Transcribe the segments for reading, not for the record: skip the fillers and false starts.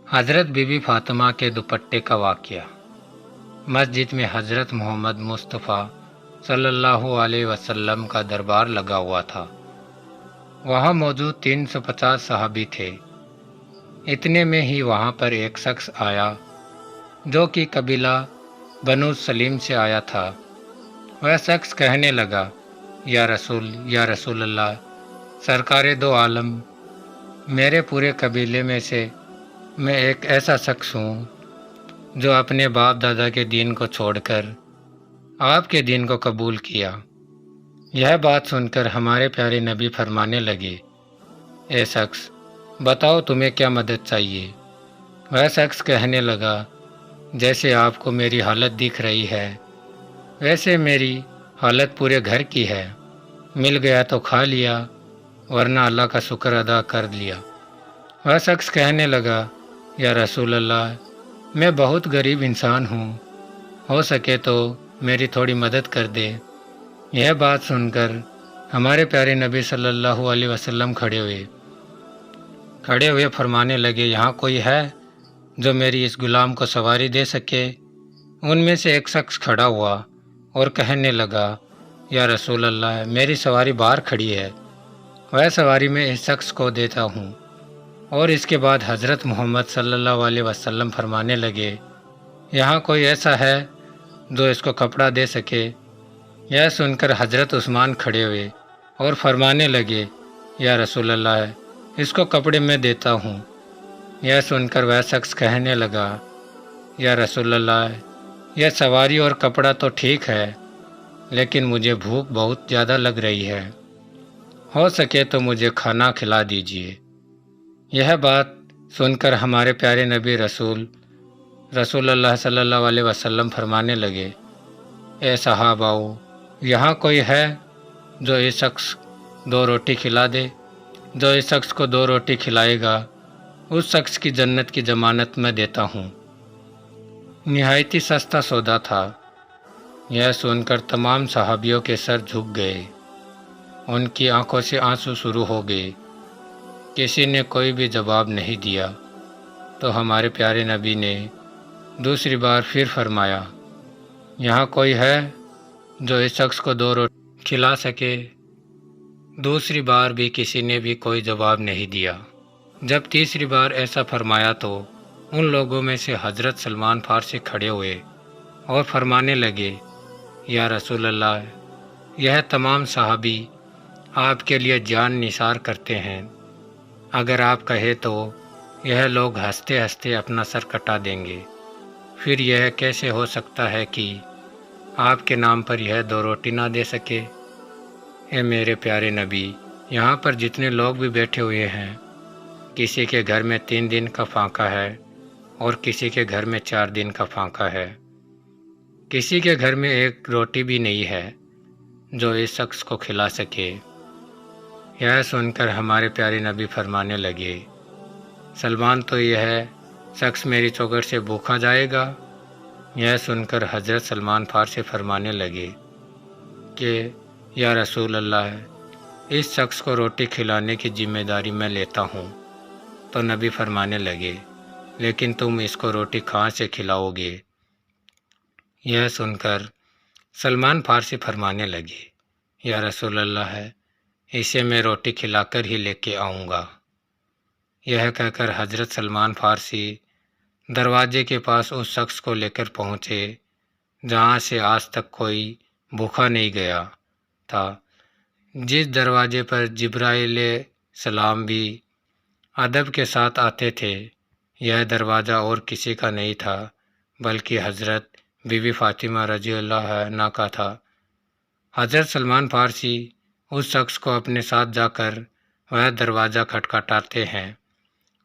حضرت be be Fatima کے دوپٹے کا واقعہ۔ مسجد میں حضرت محمد مصطفیٰ صلی اللہ علیہ وسلم کا دربار لگا ہوا تھا۔ وہاں موجود 350 صحابی تھے۔ اتنے میں ہی وہاں پر ایک شخص آیا جو کہ قبیلہ بنو سلیم سے آیا تھا۔ وہ شخص کہنے لگا، یا رسول اللہ، سرکار دو عالم، میرے پورے قبیلے میں سے میں ایک ایسا شخص ہوں جو اپنے باپ دادا کے دین کو چھوڑ کر آپ کے دین کو قبول کیا۔ یہ بات سن کر ہمارے پیارے نبی فرمانے لگے، اے شخص، بتاؤ تمہیں کیا مدد چاہیے؟ وہ شخص کہنے لگا، جیسے آپ کو میری حالت دکھ رہی ہے ویسے میری حالت پورے گھر کی ہے، مل گیا تو کھا لیا ورنہ اللہ کا شکر ادا کر لیا۔ وہ شخص کہنے لگا، یا رسول اللہ، میں بہت غریب انسان ہوں، ہو سکے تو میری تھوڑی مدد کر دے۔ یہ بات سن کر ہمارے پیارے نبی صلی اللہ علیہ وسلم کھڑے ہوئے فرمانے لگے، یہاں کوئی ہے جو میری اس غلام کو سواری دے سکے؟ ان میں سے ایک شخص کھڑا ہوا اور کہنے لگا، یا رسول اللہ، میری سواری باہر کھڑی ہے، وہ سواری میں اس شخص کو دیتا ہوں۔ اور اس کے بعد حضرت محمد صلی اللہ علیہ وسلم فرمانے لگے، یہاں کوئی ایسا ہے جو اس کو کپڑا دے سکے؟ یہ سن کر حضرت عثمان کھڑے ہوئے اور فرمانے لگے، یا رسول اللہ، اس کو کپڑے میں دیتا ہوں۔ یہ سن کر وہ شخص کہنے لگا، یا رسول اللہ، یہ سواری اور کپڑا تو ٹھیک ہے، لیکن مجھے بھوک بہت زیادہ لگ رہی ہے، ہو سکے تو مجھے کھانا کھلا دیجیے۔ یہ بات سن کر ہمارے پیارے نبی رسول اللہ صلی اللہ علیہ وسلم فرمانے لگے، اے صحاباؤ، یہاں کوئی ہے جو اس شخص 2 روٹی کھلا دے؟ جو اس شخص کو 2 روٹی کھلائے گا اس شخص کی جنت کی ضمانت میں دیتا ہوں۔ نہایت ہی سستا سودا تھا۔ یہ سن کر تمام صحابیوں کے سر جھک گئے، ان کی آنکھوں سے آنسو شروع ہو گئے، کسی نے کوئی بھی جواب نہیں دیا۔ تو ہمارے پیارے نبی نے دوسری بار پھر فرمایا، یہاں کوئی ہے جو اس شخص کو 2 روٹی کھلا سکے؟ دوسری بار بھی کسی نے بھی کوئی جواب نہیں دیا۔ جب تیسری بار ایسا فرمایا تو ان لوگوں میں سے حضرت سلمان فارسی کھڑے ہوئے اور فرمانے لگے، یا رسول اللہ، یہ تمام صحابی آپ کے لیے جان نثار کرتے ہیں، اگر آپ کہیں تو یہ لوگ ہنستے ہنستے اپنا سر کٹا دیں گے، پھر یہ کیسے ہو سکتا ہے کہ آپ کے نام پر یہ 2 روٹی نہ دے سکے؟ اے میرے پیارے نبی، یہاں پر جتنے لوگ بھی بیٹھے ہوئے ہیں، کسی کے گھر میں 3 دن کا فاقہ ہے اور کسی کے گھر میں 4 دن کا فاقہ ہے، کسی کے گھر میں 1 روٹی بھی نہیں ہے جو اس شخص کو کھلا سکے۔ یہ سن کر ہمارے پیارے نبی فرمانے لگے، سلمان تو یہ شخص میری چوگٹ سے بھوکا جائے گا۔ یہ سن کر حضرت سلمان فارسی فرمانے لگے کہ یا رسول اللہ، اس شخص کو روٹی کھلانے کی ذمہ داری میں لیتا ہوں۔ تو نبی فرمانے لگے، لیکن تم اس کو روٹی کہاں سے کھلاؤ گے؟ یہ سن کر سلمان فارسی فرمانے لگے، یا رسول اللہ، اسے میں روٹی کھلا کر ہی لے کے آؤں گا۔ یہ کہہ کر حضرت سلمان فارسی دروازے کے پاس اس شخص کو لے کر پہنچے جہاں سے آج تک کوئی بھوکا نہیں گیا تھا، جس دروازے پر جبرائیل سلام بھی ادب کے ساتھ آتے تھے۔ یہ دروازہ اور کسی کا نہیں تھا بلکہ حضرت بی بی فاطمہ رضی اللہ عنہا کا تھا۔ حضرت سلمان فارسی اس شخص کو اپنے ساتھ جا کر وہ دروازہ کھٹکھٹاتے ہیں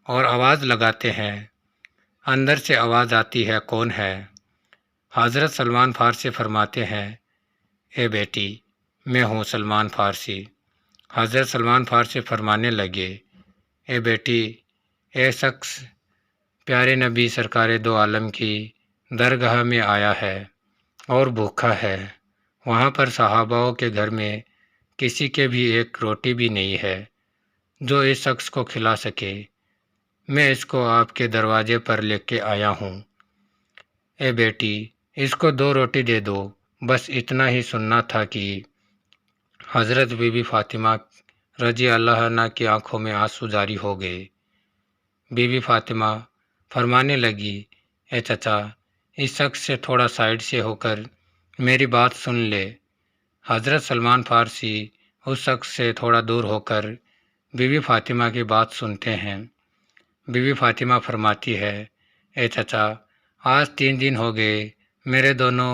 اور آواز لگاتے ہیں، اندر سے آواز آتی ہے، کون ہے؟ حضرت سلمان فارسی فرماتے ہیں، اے بیٹی، میں ہوں سلمان فارسی۔ حضرت سلمان فارسی فرمانے لگے، اے بیٹی، اے شخص پیارے نبی سرکار دو عالم کی درگاہ میں آیا ہے اور بھوکا ہے، وہاں پر صحاباؤں کے گھر میں کسی کے بھی 1 روٹی بھی نہیں ہے جو اس شخص کو کھلا سکے۔ میں اس کو آپ کے دروازے پر لے کے آیا ہوں۔ اے بیٹی، اس کو 2 روٹی دے دو۔ بس اتنا ہی سننا تھا کہ حضرت بی بی فاطمہ رضی اللہ عنہ کی آنکھوں میں آنسو جاری ہو گئے۔ بی بی فاطمہ فرمانے لگی، اے چچا، اس شخص سے تھوڑا سائڈ سے ہو کر میری بات سن لے۔ حضرت سلمان فارسی اس شخص سے تھوڑا دور ہو کر بی بی فاطمہ کی بات سنتے ہیں۔ بی بی فاطمہ فرماتی ہے، اے چچا، آج 3 دن ہو گئے، میرے دونوں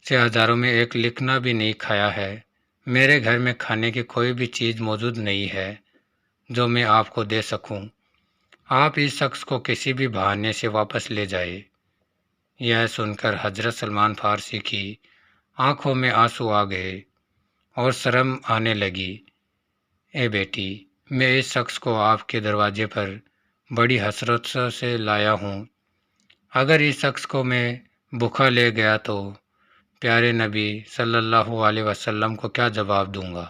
سے ہزاروں میں ایک لکھنا بھی نہیں کھایا ہے۔ میرے گھر میں کھانے کی کوئی بھی چیز موجود نہیں ہے جو میں آپ کو دے سکوں۔ آپ اس شخص کو کسی بھی بہانے سے واپس لے جائے۔ یہ سن کر حضرت سلمان فارسی کی آنکھوں میں آنسو آ گئے اور شرم آنے لگی۔ اے بیٹی، میں اس شخص کو آپ کے دروازے پر بڑی حسرت سے لایا ہوں۔ اگر اس شخص کو میں بھوکا لے گیا تو پیارے نبی صلی اللہ علیہ وسلم کو کیا جواب دوں گا؟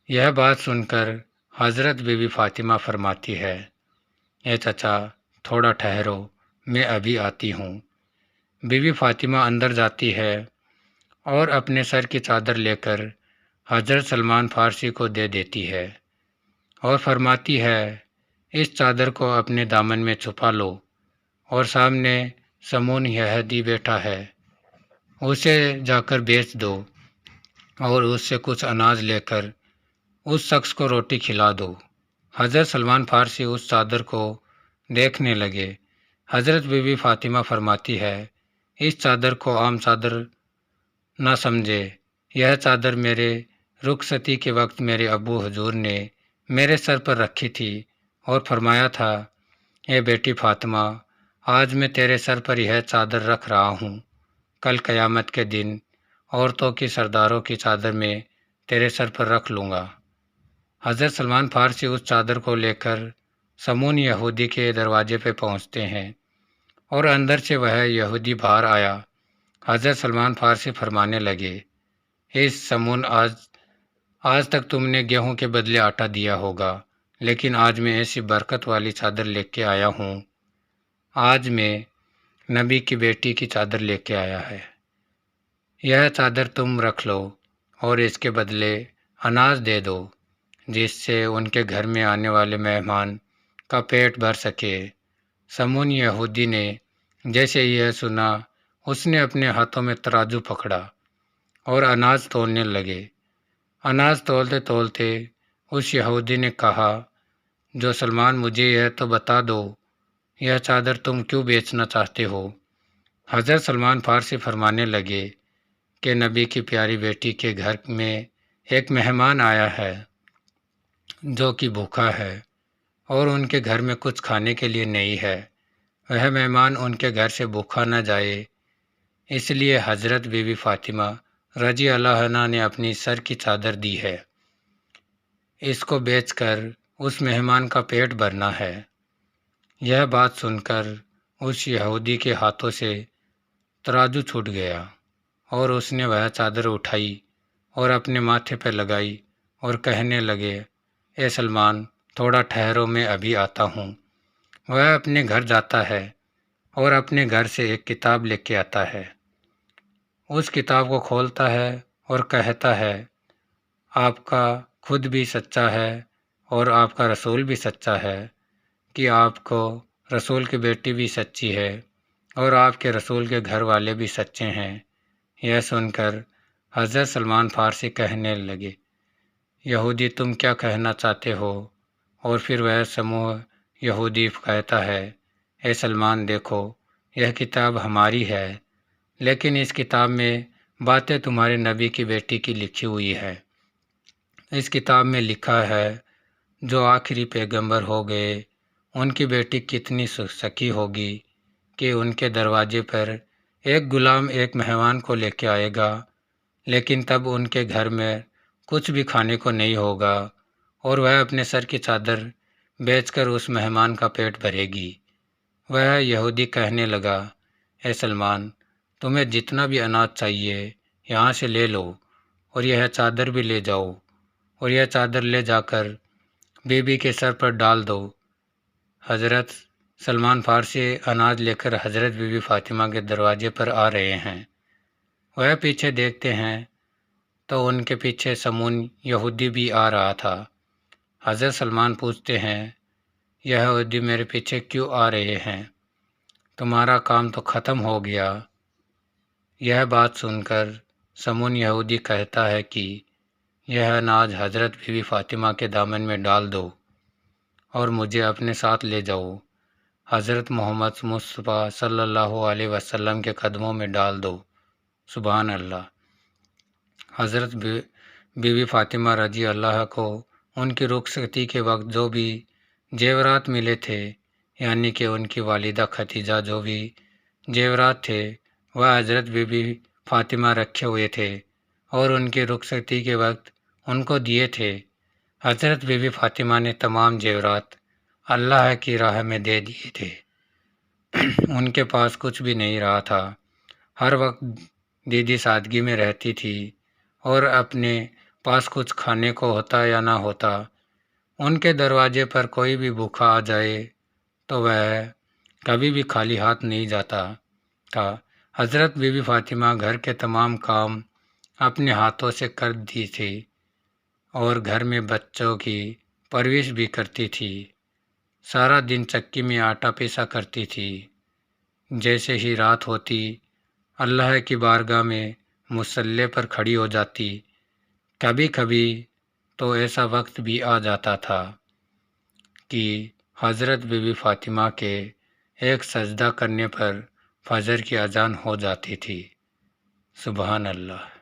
یہ بات سن کر حضرت بی بی فاطمہ فرماتی ہے، اے چچا، تھوڑا ٹھہرو، میں ابھی آتی ہوں۔ بی بی فاطمہ اندر جاتی ہے اور اپنے سر کی چادر لے کر حضرت سلمان فارسی کو دے دیتی ہے اور فرماتی ہے، اس چادر کو اپنے دامن میں چھپا لو اور سامنے سمون یہودی بیٹھا ہے، اسے جا کر بیچ دو اور اس سے کچھ اناج لے کر اس شخص کو روٹی کھلا دو۔ حضرت سلمان فارسی اس چادر کو دیکھنے لگے۔ حضرت بی بی فاطمہ فرماتی ہے، اس چادر کو عام چادر نہ سمجھے، یہ چادر میرے رخصتی کے وقت میرے ابو حضور نے میرے سر پر رکھی تھی اور فرمایا تھا، اے بیٹی فاطمہ، آج میں تیرے سر پر یہ چادر رکھ رہا ہوں، کل قیامت کے دن عورتوں کی سرداروں کی چادر میں تیرے سر پر رکھ لوں گا۔ حضرت سلمان فارسی اس چادر کو لے کر سمون یہودی کے دروازے پہ پہنچتے ہیں اور اندر سے وہ یہودی باہر آیا۔ حضرت سلمان فارسی فرمانے لگے، اس سمون، آج تک تم نے گیہوں کے بدلے آٹا دیا ہوگا، لیکن آج میں ایسی برکت والی چادر لے کے آیا ہوں۔ آج میں نبی کی بیٹی کی چادر لے کے آیا ہے۔ یہ چادر تم رکھ لو اور اس کے بدلے اناج دے دو، جس سے ان کے گھر میں آنے والے مہمان کا پیٹ بھر سکے۔ سمون یہودی نے جیسے یہ سنا، اس نے اپنے ہاتھوں میں ترازو پکڑا اور اناج تولنے لگے۔ اناج تولتے تولتے اس یہودی نے کہا، جو سلمان، مجھے یہ تو بتا دو، یہ چادر تم کیوں بیچنا چاہتے ہو؟ حضرت سلمان فارسی فرمانے لگے کہ نبی کی پیاری بیٹی کے گھر میں ایک مہمان آیا ہے جو کہ بھوکا ہے اور ان کے گھر میں کچھ کھانے کے لیے نہیں ہے۔ وہ مہمان ان کے گھر سے بھوکا نہ جائے، اس لیے حضرت بی بی فاطمہ رضی اللہ عنہ نے اپنی سر کی چادر دی ہے۔ اس کو بیچ کر اس مہمان کا پیٹ بھرنا ہے۔ یہ بات سن کر اس یہودی کے ہاتھوں سے ترازو چھوٹ گیا اور اس نے وہ چادر اٹھائی اور اپنے ماتھے پہ لگائی اور کہنے لگے، اے سلمان، تھوڑا ٹھہرو، میں ابھی آتا ہوں۔ وہ اپنے گھر جاتا ہے اور اپنے گھر سے ایک کتاب لے کے آتا ہے۔ اس کتاب کو کھولتا ہے اور کہتا ہے، آپ کا خود بھی سچا ہے اور آپ کا رسول بھی سچا ہے، کہ آپ کو رسول کی بیٹی بھی سچی ہے اور آپ کے رسول کے گھر والے بھی سچے ہیں۔ یہ سن کر حضرت سلمان فارسی کہنے لگے، یہودی، تم کیا کہنا چاہتے ہو؟ اور پھر وہ سموہ یہودی کہتا ہے، اے سلمان، دیکھو، یہ کتاب ہماری ہے، لیکن اس کتاب میں باتیں تمہارے نبی کی بیٹی کی لکھی ہوئی ہے۔ اس کتاب میں لکھا ہے، جو آخری پیغمبر ہو گئے، ان کی بیٹی کتنی سخی ہوگی کہ ان کے دروازے پر ایک غلام ایک مہمان کو لے کے آئے گا، لیکن تب ان کے گھر میں کچھ بھی کھانے کو نہیں ہوگا اور وہ اپنے سر کی چادر بیچ کر اس مہمان کا پیٹ بھرے گی۔ وہ یہودی کہنے لگا، اے سلمان، تمہیں جتنا بھی اناج چاہیے یہاں سے لے لو اور یہ چادر بھی لے جاؤ اور یہ چادر لے جا کر بی بی کے سر پر ڈال دو۔ حضرت سلمان فارسی اناج لے کر حضرت بی بی فاطمہ کے دروازے پر آ رہے ہیں۔ وہ پیچھے دیکھتے ہیں تو ان کے پیچھے سمون یہودی بھی آ رہا تھا۔ حضرت سلمان پوچھتے ہیں، یہ یہودی میرے پیچھے کیوں آ رہے ہیں؟ تمہارا کام تو ختم ہو گیا۔ یہ بات سن کر سمون یہودی کہتا ہے کہ یہ اناج حضرت بی بی فاطمہ کے دامن میں ڈال دو اور مجھے اپنے ساتھ لے جاؤ، حضرت محمد مصطفیٰ صلی اللہ علیہ وسلم کے قدموں میں ڈال دو۔ سبحان اللہ۔ حضرت بی بی فاطمہ رضی اللہ کو ان کی رخصتی کے وقت جو بھی زیورات ملے تھے، یعنی کہ ان کی والدہ ختیجہ جو بھی زیورات تھے وہ حضرت بی بی فاطمہ رکھے ہوئے تھے اور ان کی رخصتی کے وقت ان کو دیے تھے۔ حضرت بی بی فاطمہ نے تمام زیورات اللہ کی راہ میں دے دیے تھے۔ ان کے پاس کچھ بھی نہیں رہا تھا۔ ہر وقت دیدی سادگی میں رہتی تھی اور اپنے پاس کچھ کھانے کو ہوتا یا نہ ہوتا، ان کے دروازے پر کوئی بھی بھوکا آ جائے تو وہ کبھی بھی خالی ہاتھ نہیں جاتا تھا۔ حضرت بی بی فاطمہ گھر کے تمام کام اپنے ہاتھوں سے کر دی تھی اور گھر میں بچوں کی پرورش بھی کرتی تھی۔ سارا دن چکی میں آٹا پیسا کرتی تھی۔ جیسے ہی رات ہوتی اللہ کی بارگاہ میں مصلی پر کھڑی ہو جاتی۔ کبھی کبھی تو ایسا وقت بھی آ جاتا تھا کہ حضرت بی بی فاطمہ کے ایک سجدہ کرنے پر فجر کی اذان ہو جاتی تھی۔ سبحان اللہ۔